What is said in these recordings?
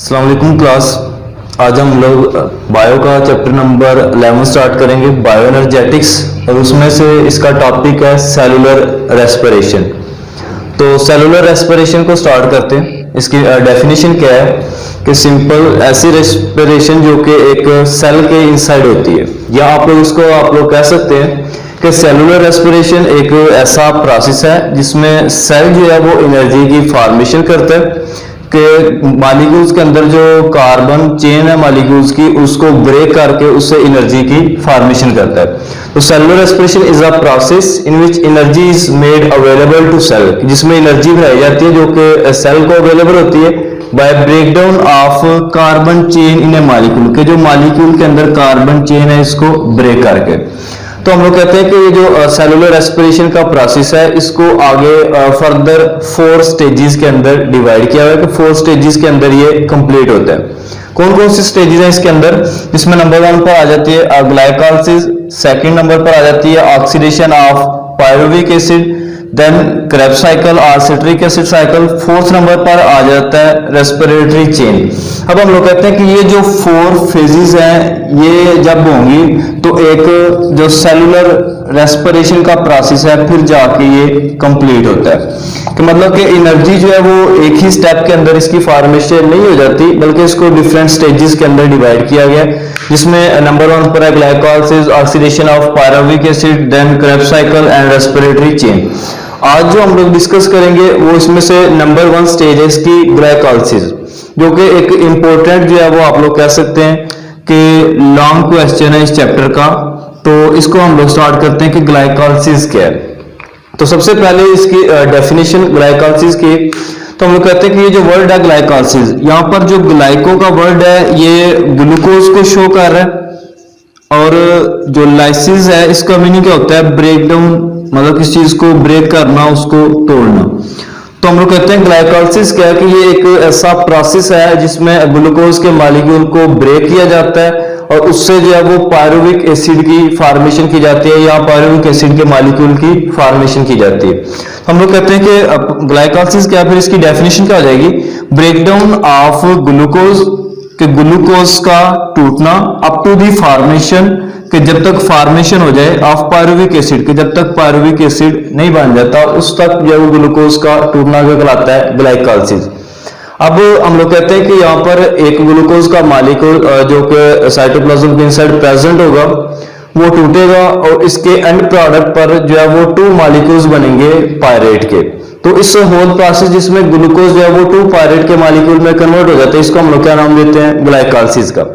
अस्सलाम वालेकुम क्लास। आज हम लोग बायो का चैप्टर नंबर 11 स्टार्ट करेंगे, बायो एनर्जेटिक्स, और उसमें से इसका टॉपिक है सेलुलर रेस्पिरेशन। तो सेलुलर रेस्पिरेशन को स्टार्ट करते हैं। इसकी डेफिनेशन क्या है कि सिंपल ऐसी रेस्पिरेशन जो कि एक सेल के इनसाइड होती है, या आप लोग कह सकते हैं कि सेलुलर रेस्पिरेशन एक ऐसा प्रोसेस है जिसमें सेल जो है वो एनर्जी की फॉर्मेशन करता है कि मॉलिक्यूल्स के अंदर जो कार्बन चेन है मॉलिक्यूल्स की, उसको ब्रेक करके उससे एनर्जी की फॉर्मेशन करता है। तो cellular respiration is a process in which energy is made available to cell, जिसमें एनर्जी बनाई जाती है जो कि सेल को अवेलेबल होती है by breakdown of carbon chain in a molecule, के जो मॉलिक्यूल के अंदर कार्बन चेन है इसको ब्रेक करके। तो हम लोग कहते हैं कि ये जो सेलुलर रेस्पिरेशन का प्रोसेस है इसको आगे फर्दर 4 स्टेजेस के अंदर डिवाइड किया हुआ है कि 4 स्टेजेस के अंदर ये कंप्लीट होता है। कौन कौन सी स्टेजेस हैं इसके अंदर? इसमें नंबर 1 पर आ जाती है ग्लाइकोलाइसिस, सेकंड नंबर पर आ जाती है oxidation of pyruvic acid, then Krebs cycle और citric acid cycle, fourth number पर आ जाता है रेस्पिरेटरी चेन। अब हम लोग कहते हैं कि ये जो 4 फेजेस हैं ये जब होंगी तो एक जो सेलुलर रेस्पिरेशन का प्रोसेस है फिर जाके ये कंप्लीट होता है। कि मतलब कि एनर्जी जो है वो एक ही स्टेप के अंदर इसकी फॉर्मेशन नहीं हो जाती, बल्कि इसको डिफरेंट स्टेजेस के अंदर डिवाइड किया गया, जिसमें नंबर 1 पर है glycolysis, oxidation of pyruvic acid, then Krebs cycle and respiratory chain. आज जो हम लोग डिस्कस करेंगे वो इसमें से नंबर 1 स्टेज है इसकी ग्लाइकोलाइसिस, जो कि एक इंपॉर्टेंट जो है वो आप लोग कह सकते हैं कि लॉन्ग क्वेश्चन है इस चैप्टर का। तो इसको हम लोग स्टार्ट करते हैं कि ग्लाइकोलाइसिस क्या है। तो सबसे पहले इसकी डेफिनेशन ग्लाइकोलाइसिस की, तो हम लोग कहते हैं कि ये जो वर्ड है ग्लाइकोलाइसिस, यहाँ पर जो ग्लाइको का वर्ड है ये ग्लूकोज को शो कर रहा है, और जो लाइसिस है इसका मीनिंग क्या होता है? ब्रेक डाउन, मतलब किसी चीज को ब्रेक करना, उसको तोड़ना। तो हम लोग कहते हैं ग्लाइकोलाइसिस क्या है कि ये एक ऐसा प्रोसेस है जिसमें ग्लूकोज के मॉलिक्यूल को ब्रेक किया जाता है और उससे जो है वो पायरुविक एसिड की फॉर्मेशन की जाती है, या पायरुविक एसिड के मॉलिक्यूल की फॉर्मेशन की जाती है। तो हम लोग कहते हैं कि ग्लाइकोलाइसिस क्या है, फिर इसकी डेफिनेशन क्या हो जाएगी? ब्रेकडाउन ऑफ ग्लूकोज, कि ग्लूकोज का टूटना अप टू दी फॉर्मेशन, कि जब तक फॉर्मेशन हो जाए ऑफ पायरुविक एसिड, कि जब तक पायरुविक एसिड नहीं बन जाता उस तक जो ग्लूकोज का टूटना क्या कहलाता है? ग्लाइकोलाइसिस। अब हम लोग कहते हैं कि यहाँ पर एक ग्लूकोज का मॉलिक्यूल जो कि साइटोप्लाज्म के इनसाइड प्रेजेंट होगा वो टूटेगा, और इसके एंड प्रोडक्ट पर जो है वो 2 मॉलिक्यूल्स बनेंगे पायरेट के। तो इस होल प्रोसेस जिसमें ग्लूकोज जो है वो 2 पायरेट के मॉलिक्यूल में कन्वर्ट हो जाता है, इसको हम लोग क्या नाम देते हैं? ग्लाइकोलाइसिस का।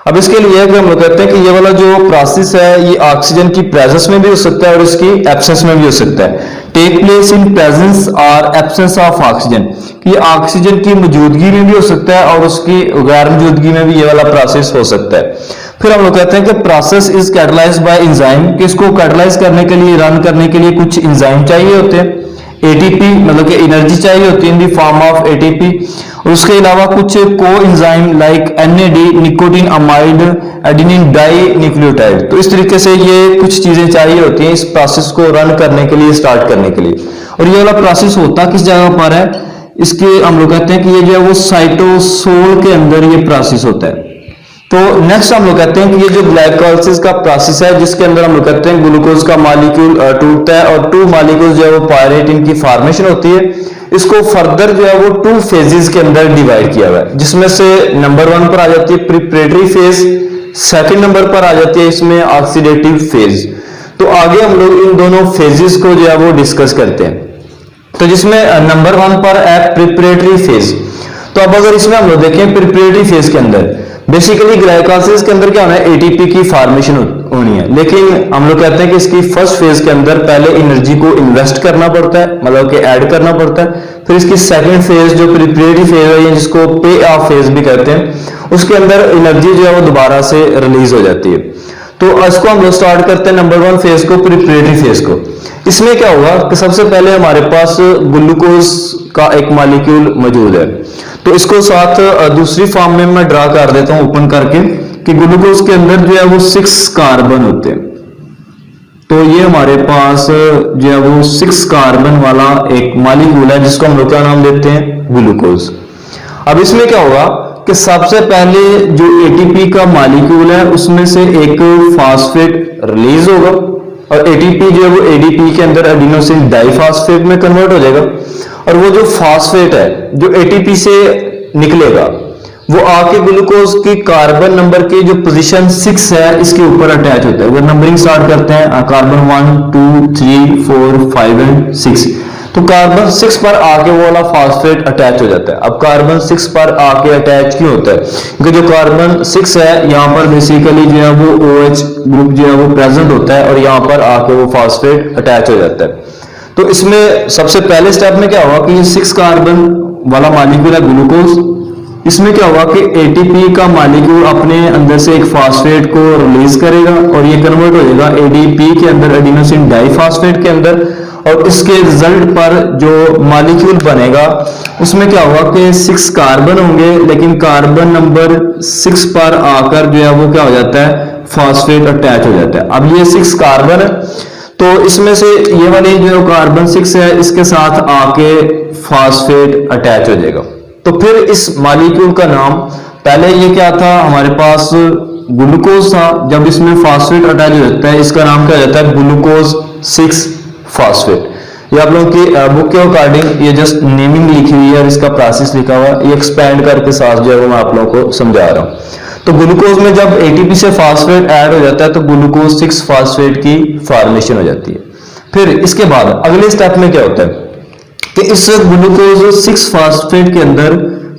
अब इसके लिए हम लोग कहते हैं कि ये वाला जो प्रोसेस है ये ऑक्सीजन की प्रेजेंस में भी हो सकता है और इसकी एब्सेंस में भी हो सकता है। टेक प्लेस इन प्रेजेंस और एब्सेंस ऑफ ऑक्सीजन, ये ऑक्सीजन की मौजूदगी में भी हो सकता है और उसकी गैर मौजूदगी में भी ये वाला प्रोसेस हो सकता है। फिर हम लोग कहते हैं कि process is catalysed bye enzyme, कि इसको कैटलाइज करने के लिए, रन करने के लिए कुछ एंजाइम चाहिए होते हैं। एटीपी मतलब कि एनर्जी चाहिए होती है in the form of ATP, और उसके अलावा कुछ को enzyme like NAD, nicotine amide, adenine di nucleotide. तो इस तरीके से ये कुछ चीजें चाहिए होती हैं इस प्रोसेस को रन करने के लिए, स्टार्ट करने के लिए। और ये वाला प्रोसेस होता किस जगह पर है? इसके हम लोग कहते हैं कि ये जो है वो साइटोसोल के अंदर ये प्रोसेस होता है। तो नेक्स्ट हम लोग कहते हैं कि ये जो ग्लाइकोलाइसिस का प्रोसेस है जिसके अंदर हम लोग कहते हैं ग्लूकोज का मॉलिक्यूल टूटता है और 2 मॉलिक्यूल जो है वो पायरेट इनकी फॉर्मेशन होती है। इसको फर्दर जो है वो 2 फेजेस के अंदर डिवाइड किया हुआ है, जिसमें से नंबर 1 पर आ जाती है प्रिपरेटरी फेज, सेकंड नंबर पर आ जाती है इसमें ऑक्सीडेटिव फेज। तो आगे हम लोग इन दोनों फेजेस को जो है वो डिस्कस करते हैं। तो जिसमें नंबर 1 पर है प्रिपरेटरी फेज। तो अब अगर इसमें हम लोग देखें प्रिपरेटरी फेज के अंदर बेसिकली ग्लाइकोलाइसिस के अंदर क्या होना है? एटीपी की फॉर्मेशन होनी है, लेकिन हम लोग कहते हैं कि इसकी फर्स्ट फेज के अंदर पहले एनर्जी को इन्वेस्ट करना पड़ता है, मतलब कि ऐड करना पड़ता है। फिर इसकी सेकंड फेज जो प्रिपरेटरी फेज है जिसको पे ऑफ फेज भी कहते हैं, उसके अंदर एनर्जी जो है वो दोबारा से रिलीज हो जाती है। तो इसको हम लोग स्टार्ट करते हैं नंबर 1 फेज को, प्रिपरेटरी फेज को। इसमें क्या होगा कि सबसे पहले हमारे पास ग्लूकोज का एक मॉलिक्यूल मौजूद है, तो इसको साथ दूसरी फॉर्म में मैं ड्रा कर देता हूं ओपन करके, कि ग्लूकोज के अंदर जो है वो 6 कार्बन होते हैं। तो ये हमारे पास जो है वो 6 कार्बन वाला एक मॉलिक्यूल है जिसको हम लोग क्या नाम देते हैं? ग्लूकोज। अब इसमें क्या होगा कि सबसे पहले जो एटीपी का मॉलिक्यूल है उसमें से एक फास्फेट रिलीज होगा और एटीपी जो है वो एडीपी के अंदर एडिनोसिन डाइफॉस्फेट में कन्वर्ट हो जाएगा, और वो जो फास्फेट है जो एटीपी से निकलेगा वो आके ग्लूकोज की कार्बन नंबर की जो पोजीशन 6 है इसके ऊपर अटैच होता है। अगर नंबरिंग स्टार्ट करते हैं कार्बन 1 2 3 4 5 एंड 6, तो कार्बन 6 पर आके वो वाला फास्फेट अटैच हो जाता है। अब कार्बन 6 पर आके अटैच क्यों होता है? क्योंकि जो कार्बन 6 है यहाँ पर बेसिकली जो है वो OH ग्रुप जो है वो प्रेजेंट होता है और यहाँ पर आके वो फास्फेट अटैच हो जाता है। तो इसमें सबसे पहले स्टेप में क्या हुआ कि ये 6 कार्बन वाला मॉलिक्यूल है ग्लूकोज, इसमें क्या हुआ कि एटीपी का मॉलिक्यूल अपने अंदर से एक फास्फेट को रिलीज करेगा और ये कन्वर्ट हो जाएगा एडीपी के अंदर एडिनोसिन डाइफॉस्फेट के अंदर, और इसके रिजल्ट पर जो मॉलिक्यूल बनेगा उसमें क्या हुआ कि 6 कार्बन होंगे, लेकिन कार्बन नंबर 6 पर आकर जो है वो क्या हो जाता है फास्फेट अटैच हो जाता है। अब ये 6 कार्बन है तो इसमें से ये वाली जो कार्बन 6 है इसके साथ आके फास्फेट अटैच हो जाएगा। तो फिर इस मॉलिक्यूल का नाम, पहले ये क्या था हमारे पास ग्लूकोज था, जब इसमें फास्फेट अटैच हो जाता है इसका नाम क्या हो जाता है ग्लूकोज 6 फास्फेट। ये आप लोगों की बुक के अकॉर्डिंग ये जस्ट नेमिंग लिखी हुई है और इसका प्रोसेस लिखा हुआ है, ये एक्सपेंड करके साथ जो है वो मैं आप लोगों को समझा रहा हूं। तो ग्लूकोज में जब एटीपी से फास्फेट ऐड हो जाता है तो ग्लूकोज 6 फास्फेट की फॉर्मेशन हो जाती है। फिर इसके बाद अगले स्टेप में क्या होता है कि इस ग्लूकोज 6 फास्फेट के अंदर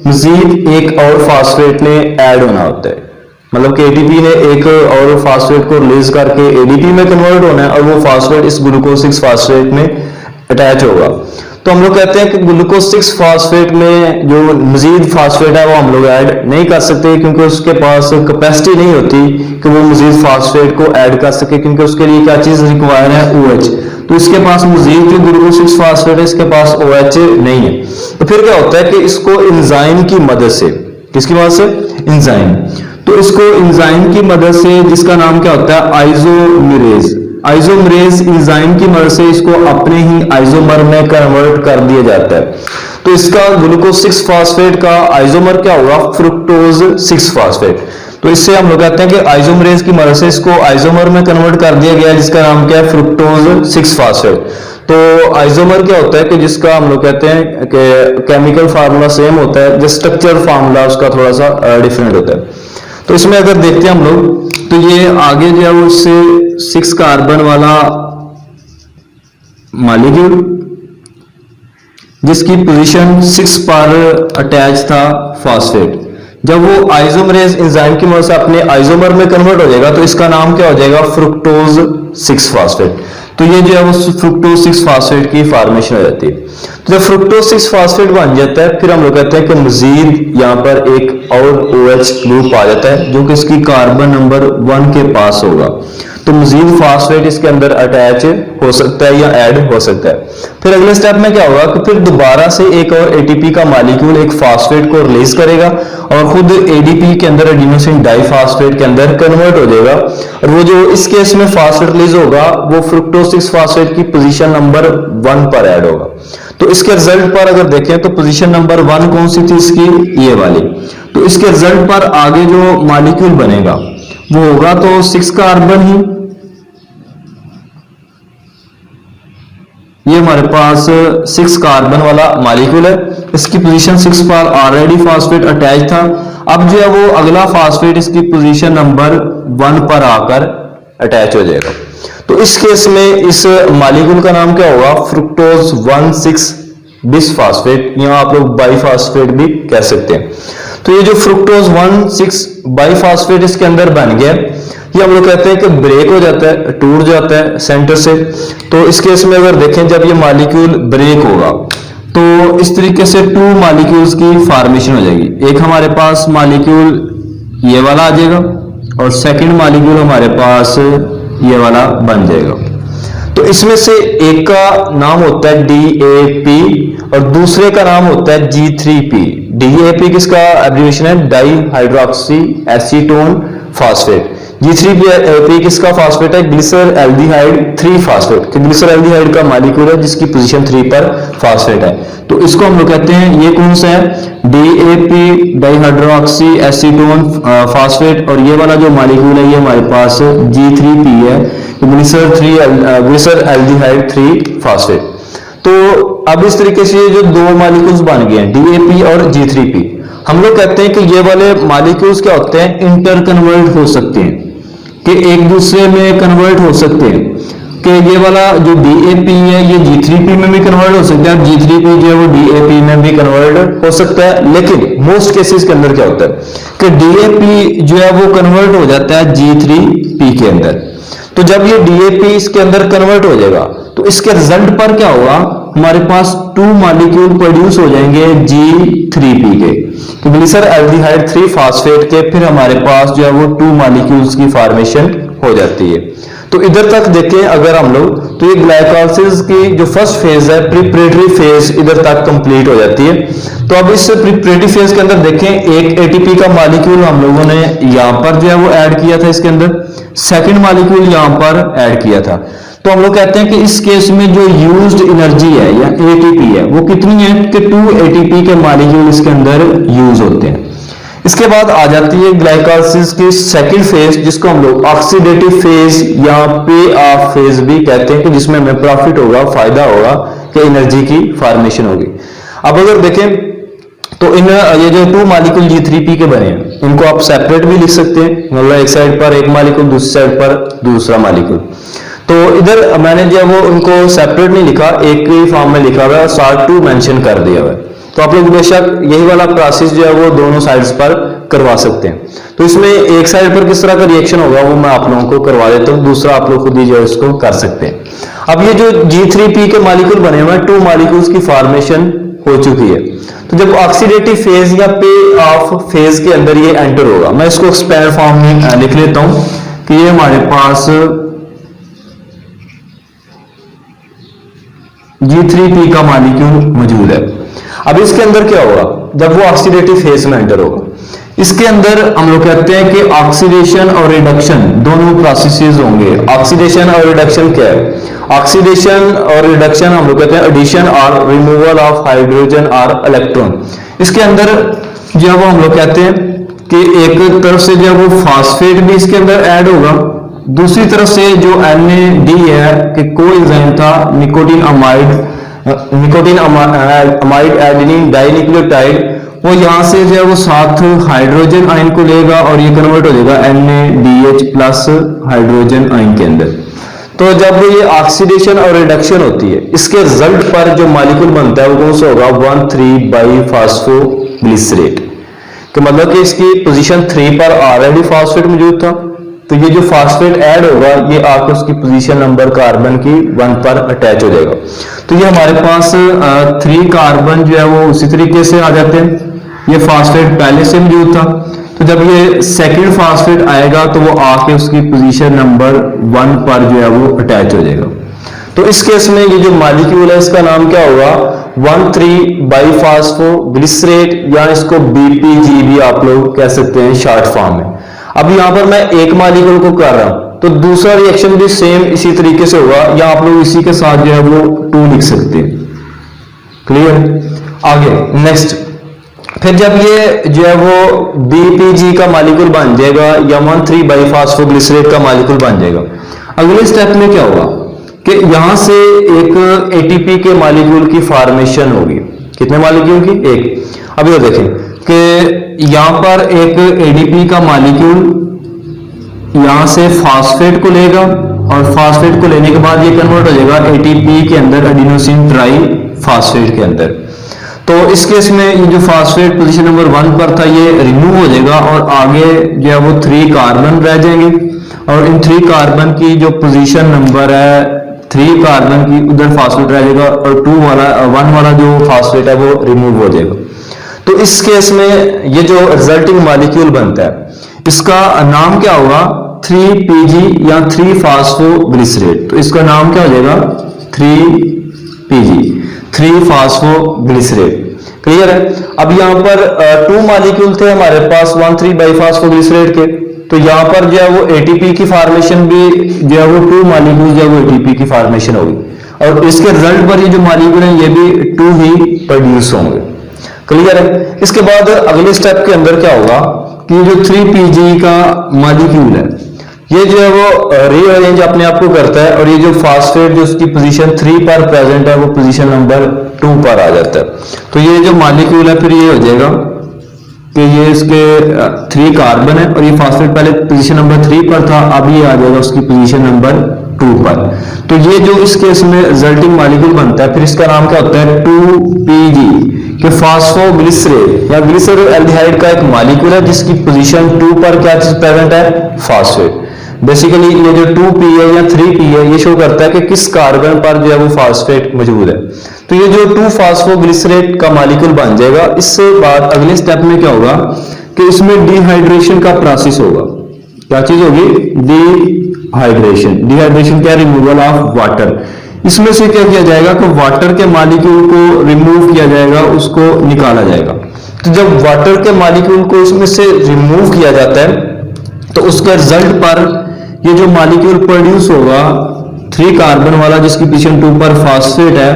मजीद एक और फास्फेट ने ऐड होना होता है, मतलब कि एटीपी ने एक और फास्फेट को रिलीज करके एडीपी में कन्वर्ट होना है और वो फास्फेट इस ग्लूकोज 6 फास्फेट में अटैच होगा। तो हम लोग कहते हैं कि ग्लूकोज 6 फास्फेट में जो मजीद फास्फेट है वो हम लोग ऐड नहीं कर सकते क्योंकि उसके पास कैपेसिटी नहीं होती कि वो मजीद फास्फेट को ऐड कर सके, क्योंकि उसके लिए क्या चीज रिक्वायर है OH। तो इसके पास मजीद जो ग्लूकोज 6 फास्फेट है इसके पास OH नहीं है। तो फिर क्या होता है कि इसको एंजाइम की मदद से, किसकी मदद से? एंजाइम। तो इसको एंजाइम की मदद से, जिसका नाम क्या होता है आइसोमेरेज, आइसोमेरेज एंजाइम की मदद से इसको अपने ही आइसोमर में कन्वर्ट कर दिया जाता है। तो इसका ग्लूकोज 6 फास्फेट का आइसोमर क्या होगा? Fructose 6 phosphate. तो इससे हम लोग कहते हैं कि आइसोमेरेज की मदद से इसको आइसोमर में कन्वर्ट कर दिया गया, जिसका नाम क्या है? Fructose 6 phosphate. तो आइसोमर क्या होता है कि जिसका हम लोग कहते हैं कि केमिकल फार्मूला सेम होता है, जो स्ट्रक्चर फार्मूला उसका थोड़ा सा डिफरेंट होता है। तो इसमें अगर देखते हैं हम लोग तो ये आगे जो है वो इससे 6 कार्बन वाला मॉलिक्यूल जिसकी पोजीशन 6 पर अटैच था फास्फेट, जब वो आइसोमेरेज एंजाइम की मदद से अपने आइसोमर में कन्वर्ट हो जाएगा तो इसका नाम क्या हो जाएगा? Fructose 6 phosphate. तो ये जो है वो फ्रुक्टोज 6 फास्फेट की फॉर्मेशन हो जाती है। तो जब फ्रुक्टोज 6 फास्फेट बन जाता है फिर हम लोग कहते हैं कि मजीद यहाँ पर एक और OH ग्रुप आ जाता है जो कि इसकी कार्बन नंबर 1 के पास होगा। तो मजीद फास्फेट इसके अंदर अटैच हो सकता है या ऐड हो सकता है। फिर अगले स्टेप में क्या होगा कि फिर दोबारा से एक और एटीपी का मॉलिक्यूल एक फास्फेट को रिलीज करेगा और खुद एडीपी के अंदर एडिनोसिन डाइफॉस्फेट के अंदर कन्वर्ट हो जाएगा, और वो जो इस केस में फास्फेट रिलीज होगा वो फ्रुक्टोज 6 फास्फेट की पोजीशन नंबर 1 पर ऐड होगा। तो इसके रिजल्ट पर अगर देखें तो पोजीशन नंबर 1 कौन सी थी इसकी? ये वाली। तो इसके रिजल्ट पर आगे जो मॉलिक्यूल बनेगा वो होगा तो 6 कार्बन ही, ये हमारे पास 6 कार्बन वाला मॉलिक्यूल है, इसकी पोजीशन 6 पर ऑलरेडी फास्फेट अटैच था। अब जो है वो अगला फास्फेट इसकी पोजीशन नंबर 1 पर आकर अटैच हो जाएगा। तो इस केस में इस मॉलिक्यूल का नाम क्या होगा? फ्रुक्टोज 1,6 बिसफास्फेट, या आप लोग बाइफास्फेट भी कह सकते हैं। तो ये जो फ्रुक्टोज 1,6 बाइफास्फेट इसके अंदर बन गया, ये हम लोग कहते हैं कि ब्रेक हो जाता है, टूट जाता है सेंटर से। तो इस केस में अगर देखें जब ये मॉलिक्यूल ब्रेक होगा तो इस तरीके से 2 मॉलिक्यूल्स की फॉर्मेशन हो जाएगी। एक हमारे पास मॉलिक्यूल ये वाला आ जाएगा और सेकंड मॉलिक्यूल हमारे पास ये वाला बन जाएगा। तो इसमें से एक का नाम होता है DAP और दूसरे का नाम होता है G3P। DAP किसका एब्रिविएशन है? Di hydroxy acetone phosphate. G3P किसका फास्फेट है? ग्लिसर एल्डिहाइड 3 फास्फेट, कि ग्लिसर एल्डिहाइड का मॉलिक्यूल है जिसकी पोजीशन 3 पर फास्फेट है। तो इसको हम लोग कहते हैं, ये कौन सा है? DAP डाइहाइड्रोक्सी एसीटोन फास्फेट, और ये वाला जो मॉलिक्यूल है ये हमारे पास G3P है, ग्लिसर एल्डिहाइड 3 फास्फेट। तो अब इस तरीके से ये जो दो मॉलिक्यूल्स बन गए हैं DAP और G3P, हम लोग कहते हैं कि ये वाले मॉलिक्यूल्स क्या होते हैं? इंटर कन्वर्ट हो सकते हैं, कि एक दूसरे में कन्वर्ट हो सकते हैं, कि ये वाला जो DAP है ये G3P में भी कन्वर्ट हो सकता है, G3P जो है वो DAP में भी कन्वर्ट हो सकता है। लेकिन मोस्ट केसेस के अंदर क्या होता है कि DAP जो है वो कन्वर्ट हो जाता है G3P के अंदर। तो जब ये DAP इसके अंदर कन्वर्ट हो जाएगा तो इसके रिजल्ट पर क्या होगा? हमारे पास 2 मॉलिक्यूल प्रोड्यूस हो जाएंगे G3P के, तो ग्लिसर एल्डिहाइड 3 फास्फेट के फिर हमारे पास जो है वो 2 मॉलिक्यूल्स की फॉर्मेशन हो जाती है। तो इधर तक देखें अगर हम लोग, तो ये ग्लाइकोलाइसिस की जो फर्स्ट फेज है, प्रिपरेटरी फेज, इधर तक कंप्लीट हो जाती है। तो अब इस प्रिपरेटरी फेज के अंदर देखें, एक ATP का मॉलिक्यूल हम लोगों ने यहां पर जो है वो ऐड किया था, इसके अंदर सेकंड मॉलिक्यूल यहां पर ऐड किया था। तो हम लोग कहते हैं कि इस केस में जो यूज्ड एनर्जी है या ATP है वो कितनी है? कि 2 ATP के मॉलिक्यूल इसके अंदर यूज होते हैं। इसके बाद आ जाती है ग्लाइकोलाइसिस की सेकंड फेज, जिसको हम लोग ऑक्सीडेटिव फेज या पे ऑफ फेज भी कहते हैं, कि जिसमें हमें प्रॉफिट होगा, फायदा होगा, कि एनर्जी की फॉर्मेशन होगी। अब अगर देखें तो इन ये जो 2 मॉलिक्यूल G3P के बने हैं, इनको आप सेपरेट भी लिख सकते हैं, मतलब एक साइड पर एक मॉलिक्यूल, दूसरी साइड पर दूसरा मॉलिक्यूल। तो इधर मैंने जो वो उनको सेपरेट नहीं लिखा, एक ही फॉर्म में लिखा हुआ है, SALT2 मेंशन कर दिया हुआ है। तो आप लोग बेशक यही वाला प्रोसेस जो है वो दोनों साइड्स पर करवा सकते हैं। तो इसमें एक साइड पर किस तरह का रिएक्शन होगा वो मैं आप लोगों को करवा देता हूं, दूसरा आप लोग खुद ही जो है इसको कर सकते हैं। अब ये जो G3P के मॉलिक्यूल बने हुए हैं, 2 मॉलिक्यूल्स की फॉर्मेशन हो चुकी है। तो जब ऑक्सीडेटिव फेज या पे ऑफ फेज के अंदर ये एंटर होगा, मैं इसको एक्सपैंड फॉर्म में लिख लेता हूं कि ये हमारे पास G3P का मॉलिक्यूल मौजूद है। अब इसके अंदर क्या होगा जब वो ऑक्सीडेटिव फेज में एंटर होगा? इसके अंदर हम लोग कहते हैं कि ऑक्सीडेशन और रिडक्शन दोनों प्रोसेसेस होंगे। ऑक्सीडेशन और रिडक्शन क्या है? ऑक्सीडेशन और रिडक्शन हम लोग कहते हैं एडिशन और रिमूवल ऑफ हाइड्रोजन और इलेक्ट्रॉन। इसके अंदर जो है वो हम लोग कहते हैं कि एक तरफ से जो है वो फास्फेट भी इसके अंदर ऐड होगा, दूसरी तरफ से जो NAD है कि कोएंजाइम था निकोटीन अमाइड एडेनिन डाइन्यूक्लियोटाइड, वो यहां से जो है वो साथ हाइड्रोजन आयन को लेगा और ये कन्वर्ट हो जाएगा NADH प्लस हाइड्रोजन आयन के अंदर। तो जब ये ऑक्सीडेशन और रिडक्शन होती है, इसके रिजल्ट पर जो मॉलिक्यूल बनता है वो कौन सा होगा? 1,3-बाइफॉस्फोग्लिसरेट, कि मतलब कि इसकी पोजीशन 3 पर ऑलरेडी फास्फेट मौजूद था, तो ये जो फास्फेट ऐड होगा ये आकर उसकी पोजीशन नंबर कार्बन की 1 पर अटैच हो जाएगा। तो ये हमारे पास 3 कार्बन जो है वो उसी तरीके से आ जाते हैं। ये फास्फेट पहले से मौजूद था, तो जब ये सेकंड फास्फेट आएगा तो वो आके उसकी पोजीशन नंबर 1 पर जो है वो अटैच हो जाएगा। तो इस केस में ये जो मॉलिक्यूल है इसका नाम क्या होगा? 1,3-बाइफॉस्फोग्लिसरेट, या इसको BPG भी आप लोग कह सकते हैं शॉर्ट फॉर्म में। अब यहां पर मैं एक मॉलिक्यूल को कर रहा हूं तो दूसरा रिएक्शन भी सेम इसी तरीके से होगा, या आप लोग इसी के साथ जो है वो 2 लिख सकते हैं। क्लियर? आगे नेक्स्ट, फिर जब ये जो है वो BPG का मॉलिक्यूल बन जाएगा या 1,3-बाइफॉस्फोग्लिसरेट का मॉलिक्यूल बन जाएगा, अगले स्टेप में क्या होगा कि यहां से एक ATP के मॉलिक्यूल की फॉर्मेशन होगी। कितने मॉलिक्यूल की? एक। अब ये देखें कि यहां पर एक ADP का मॉलिक्यूल यहां से फास्फेट को लेगा और फास्फेट को लेने के बाद ये कन्वर्ट हो जाएगा ATP के अंदर एडिनोसिन ट्राई फास्फेट के अंदर। तो इस केस में ये जो फास्फेट पोजीशन नंबर 1 पर था ये रिमूव हो जाएगा और आगे जो है वो 3 कार्बन रह जाएंगे, और इन 3 कार्बन की जो पोजीशन नंबर है 3 कार्बन की उधर फास्फेट रह जाएगा और 1 वाला जो फास्फेट है वो रिमूव हो जाएगा। तो इस केस में ये जो रिजल्टिंग मॉलिक्यूल बनता है इसका नाम क्या होगा? 3PG या 3-फास्फोग्लिसरेट। तो इसका नाम क्या हो जाएगा? 3PG, 3-फास्फोग्लिसरेट। क्लियर है? अब यहां पर 2 मॉलिक्यूल थे हमारे पास 1,3-बाइफॉस्फोग्लिसरेट के, तो यहाँ पर जो है वो एटीपी की फॉर्मेशन भी जो है वो 2 मॉलिक्यूल जो है वो एटीपी की फॉर्मेशन होगी, और इसके रिजल्ट पर ये जो मॉलिक्यूल है ये भी 2 ही प्रोड्यूस होंगे। क्लियर है। इसके बाद अगले स्टेप के अंदर क्या होगा कि जो 3PG का मॉलिक्यूल है ये जो है वो रीअरेंज अपने आप को करता है, और ये जो फास्फेट जो उसकी पोजीशन 3 पर प्रेजेंट है वो पोजीशन नंबर 2 पर आ जाता है। तो ये जो मॉलिक्यूल है फिर ये हो जाएगा कि ये इसके 3 कार्बन है, और ये फास्फेट पहले पोजीशन नंबर 3 पर था, अब ये आ जाएगा उसकी पोजीशन नंबर 2 पर। तो ये जो इस केस में रिजल्टिंग मॉलिक्यूल बनता है फिर इसका नाम क्या होता है 2PG कि फास्फोग्लिसरेट या ग्लिसरॉल्डिहाइड का एक मॉलिक्यूल है जिसकी पोजीशन 2 पर क्या चीज प्रेजेंट है, फास्फेट। बेसिकली ये जो 2P है या 3P है ये शो करता है कि किस कार्बन पर जो है वो फास्फेट मौजूद है। तो ये जो 2-फास्फोग्लिसरेट का मॉलिक्यूल बन जाएगा। इससे बाद अगले स्टेप में क्या होगा कि इसमें डिहाइड्रेशन का प्रोसेस होगा। क्या चीज होगी, डिहाइड्रेशन। डिहाइड्रेशन क्या, रिमूवल ऑफ वाटर। इसमें से क्या किया जाएगा कि वाटर के मॉलिक्यूल को रिमूव किया जाएगा, उसको निकाला जाएगा। तो जब वाटर के मॉलिक्यूल को इसमें से रिमूव किया जाता है तो उसके रिजल्ट पर ये जो मॉलिक्यूल प्रोड्यूस होगा 3 कार्बन वाला जिसकी पोजीशन 2 पर फास्फेट है,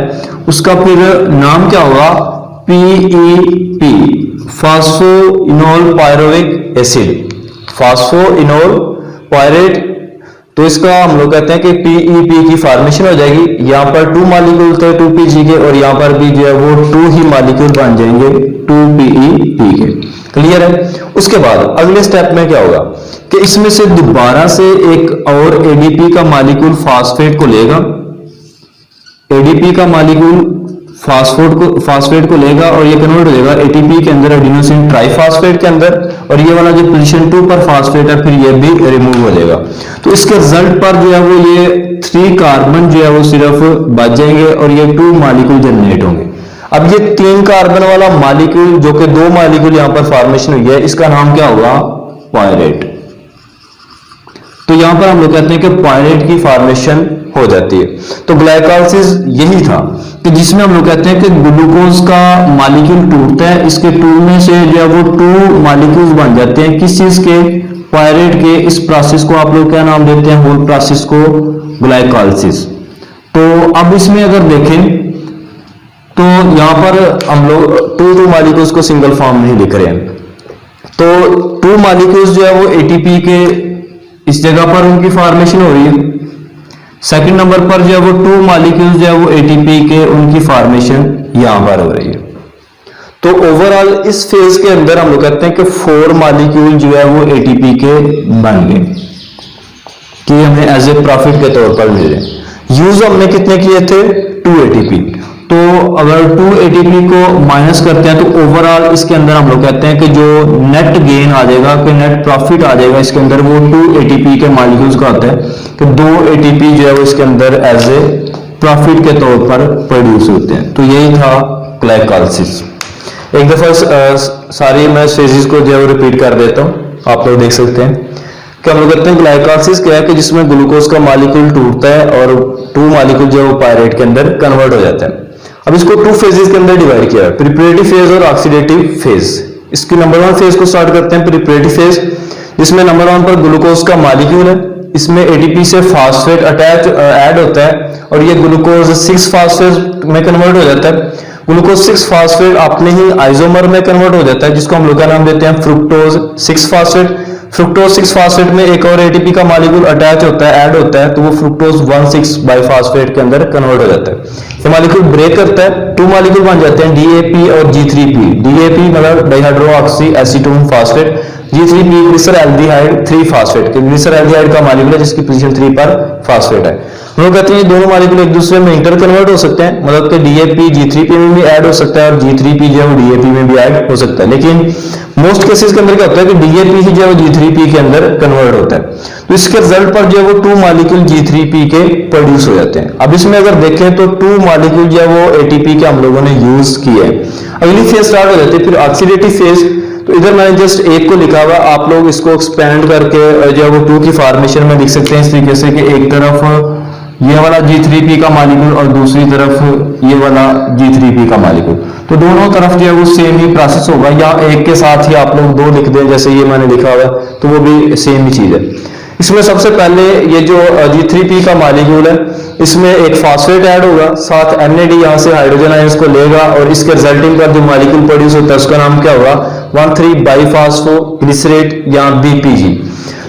उसका फिर नाम क्या होगा, PEP, phosphoenol pyruvic acid, phosphoenol pirate. तो इसका हम लोग कहते हैं कि PEP की फॉर्मेशन हो जाएगी। यहाँ पर 2 मॉलिक्यूल थे 2PG के, और यहाँ पर भी जो है वो 2 ही मॉलिक्यूल बन जाएंगे 2PEP के। क्लियर है। उसके बाद अगले स्टेप में क्या होगा कि इसमें से दोबारा से एक और ADP का मॉलिक्यूल फास्फेट को लेगा, ADP का मॉलिक्यूल फास्फेट को लेगा और ये कन्वर्ट हो जाएगा ATP के अंदर, एडिनोसिन ट्राइफॉस्फेट के अंदर, और ये वाला जो पोजीशन 2 पर फास्फेट है फिर ये भी रिमूव हो जाएगा। तो इसके रिजल्ट पर जो है वो ये 3 कार्बन जो है वो सिर्फ बच जाएंगे और ये 2 मॉलिक्यूल जनरेट होंगे। अब ये 3 कार्बन वाला मॉलिक्यूल जो कि 2 मॉलिक्यूल यहां पर फॉर्मेशन हुई है इसका नाम क्या होगा, पायरेट। तो यहां पर हम लोग कहते हैं कि पायरेट की फॉर्मेशन हो जाती है। तो ग्लाइकोलाइसिस यही था कि जिसमें हम लोग कहते हैं कि ग्लूकोज का मॉलिक्यूल टूटता है, इसके टूटने से जो है वो 2 मॉलिक्यूल्स बन जाते हैं। किस चीज के, पायरेट के। इस प्रोसेस को आप लोग क्या नाम देते हैं, होल प्रोसेस को ग्लाइकोलाइसिस। तो अब इसमें अगर देखें तो यहां पर हम लोग 2 मॉलिक्यूल्स को सिंगल फॉर्म में ही लिख रहे हैं। तो 2 मॉलिक्यूल्स जो है वो ATP के इस जगह पर उनकी फॉर्मेशन हो रही है। सेकंड नंबर पर जो है वो 2 मॉलिक्यूल्स जो है वो ATP के उनकी फॉर्मेशन यहां पर हो रही है। तो ओवरऑल इस फेज के अंदर हम लोग कहते हैं कि 4 मॉलिक्यूल जो है वो ATP के बन गए कि हमें एज ए प्रॉफिट के तौर पर मिल रहे। यूज हमने कितने किए थे, 2 ATP। तो अगर 2 ATP को माइनस करते हैं तो ओवरऑल इसके अंदर हम लोग कहते हैं कि जो नेट गेन आ जाएगा, कि नेट प्रॉफिट आ जाएगा इसके अंदर, वो 2 ATP के मॉलिक्यूल्स का होता है। तो 2 ATP जो है वो इसके अंदर एज ए प्रॉफिट के तौर पर प्रोड्यूस होते हैं। तो यही था ग्लाइकोलाइसिस। एक दफा सारी मैं फेजेस को जो है वो रिपीट कर देता हूँ, आप लोग देख सकते हैं कि हम लोग कहते हैं ग्लाइकोलाइसिस क्या है कि जिसमें ग्लूकोज का मॉलिक्यूल टूटता है और 2 मॉलिक्यूल जो है वो पायरेट के अंदर कन्वर्ट हो जाता है। अब इसको 2 फेजेस के अंदर डिवाइड किया है, प्रिपरेटिव फेज और ऑक्सीडेटिव फेज। इसकी नंबर 1 फेज को स्टार्ट करते हैं, प्रिपरेटिव फेज, जिसमें नंबर 1 पर ग्लूकोज का मॉलिक्यूल है, इसमें ATP से फास्फेट अटैच ऐड होता है और ये ग्लूकोज 6 फास्फेट में कन्वर्ट हो जाता है। ग्लूकोज 6 फास्फेट अपने ही आइसोमर में कन्वर्ट हो जाता है जिसको हम लोग क्या नाम देते हैं, फ्रुक्टोज 6 फास्फेट। फ्रुक्टोज 6 फास्फेट में एक और ATP का मॉलिक्यूल अटैच होता है, ऐड होता है, तो वो फ्रुक्टोज 1,6 बाइफॉस्फेट के अंदर कन्वर्ट हो जाता है। ये मॉलिक्यूल ब्रेक करता है, 2 मॉलिक्यूल बन जाते हैं, DAP और G3P। DAP मतलब dihydroxy acetone phosphate, G3P glyceraldehyde 3 phosphate के ग्लिसरॉल्डिहाइड का मॉलिक्यूल है जिसकी पोजीशन 3 पर फास्फेट है। हम लोग कहते हैं ये दोनों मॉलिक्यूल एक दूसरे में इंटर कन्वर्ट हो सकते हैं, मतलब कि DAP G3P में भी ऐड हो सकता है और G3P जो है वो DAP में भी ऐड हो सकता है। लेकिन मोस्ट केसेस के अंदर क्या होता है कि DAP ही जो है वो G3P के अंदर कन्वर्ट होता है। तो इसके रिजल्ट पर जो है वो 2 मॉलिक्यूल G3P के प्रोड्यूस हो जाते हैं। अब इसमें अगर देखें तो 2 मॉलिक्यूल जो है वो ATP के हम लोगों ने यूज किए हैं। अगली फेज स्टार्ट हो जाती है, फिर ऑक्सीडेटिव फेज। तो इधर मैंने जस्ट एक को लिखा हुआ, आप लोग इसको एक्सपेंड करके जो है वो 2 की फॉर्मेशन में लिख सकते हैं इस तरीके से कि एक तरफ ये वाला G3P का मॉलिक्यूल और दूसरी तरफ ये वाला G3P का मॉलिक्यूल। तो दोनों तरफ जो है वो सेम ही प्रोसेस होगा, या एक के साथ ही आप लोग दो लिख दें जैसे ये मैंने लिखा हुआ है, तो वो भी सेम ही चीज है। इसमें सबसे पहले ये जो G3P का मॉलिक्यूल है, इसमें एक फास्फेट ऐड होगा, साथ NAD यहाँ से हाइड्रोजन आयंस को लेगा और इसके रिजल्टिंग पर जो मॉलिक्यूल प्रोड्यूस होता है उसका नाम क्या होगा, 1,3 बाईफास्फोग्लिसरेट या BPG।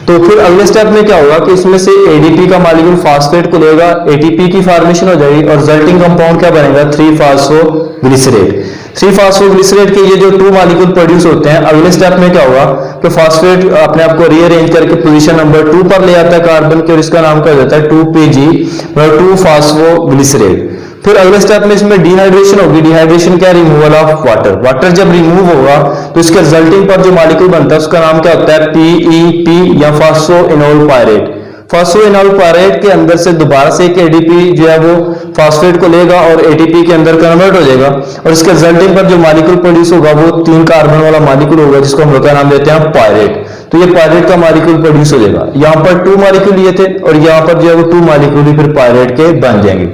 तो फिर अगले स्टेप में क्या होगा कि इसमें से ADP का मॉलिक्यूल फास्फेट को लेगा, ATP की फॉर्मेशन हो जाएगी और रिजल्टिंग कंपाउंड क्या बनेगा, 3-फास्फोग्लिसरेट। 3-फास्फोग्लिसरेट के ये जो 2 मॉलिक्यूल प्रोड्यूस होते हैं, अगले स्टेप में क्या होगा कि फास्फेट अपने आप को रीअरेंज करके पोजीशन नंबर 2 पर ले आता है कार्बन के और इसका नाम क्या हो जाता है 2PG, 2-फास्फोग्लिसरेट। फिर अगले स्टेप में इसमें डिहाइड्रेशन होगी। डिहाइड्रेशन क्या, रिमूवल ऑफ वाटर। वाटर जब रिमूव होगा तो इसके रिजल्टिंग पर जो मॉलिक्यूल बनता है उसका नाम क्या होता है, PEP या फास्फोइनोल पायरेट। फास्फोइनोल पायरेट के अंदर से दोबारा से एक ADP जो है वो फास्फेट को लेगा और ATP के अंदर कन्वर्ट हो जाएगा और इसके रिजल्टिंग पर जो मॉलिक्यूल प्रोड्यूस होगा वो 3 कार्बन वाला मॉलिक्यूल होगा जिसको हम लोग का नाम देते हैं पायरेट। तो ये पायरेट का मॉलिक्यूल प्रोड्यूस हो जाएगा। यहाँ पर 2 मॉलिक्यूल लिए थे और यहाँ पर जो है वो 2 मॉलिक्यूल ही फिर पायरेट के बन जाएंगे।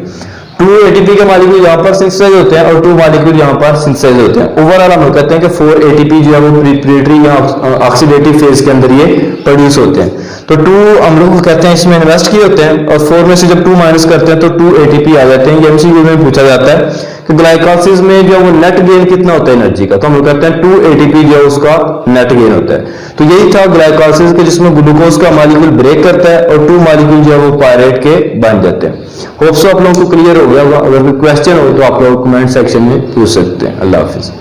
2 ATP के मॉलिक्यूल यहाँ पर सिंथेसाइज होते हैं और 2 मॉलिक्यूल यहाँ पर सिंथेसाइज होते हैं। ओवरऑल हम कहते हैं कि 4 ATP जो है वो प्रीपरेटरी या ऑक्सीडेटिव फेज के अंदर ये प्रोड्यूस होते हैं। तो 2 हम लोग कहते हैं इसमें इन्वेस्ट किए होते हैं और 4 में से जब 2 माइनस करते हैं तो 2 ATP आ जाते हैं। ये MCQ में पूछा जाता है कि ग्लाइकोलाइसिस में जो वो नेट गेन कितना होता है एनर्जी का, तो हम लोग कहते हैं 2 ATP जो है उसका नेट गेन होता है। तो यही था ग्लाइकोलाइसिस के जिसमें ग्लूकोज का मॉलिक्यूल ब्रेक करता है और 2 मॉलिक्यूल जो है वो पायरेट के बन जाते हैं। होप सो आप लोगों को क्लियर हो गया होगा। अगर कोई क्वेश्चन हो तो आप लोग कमेंट सेक्शन में पूछ सकते हैं। अल्लाह हाफिज।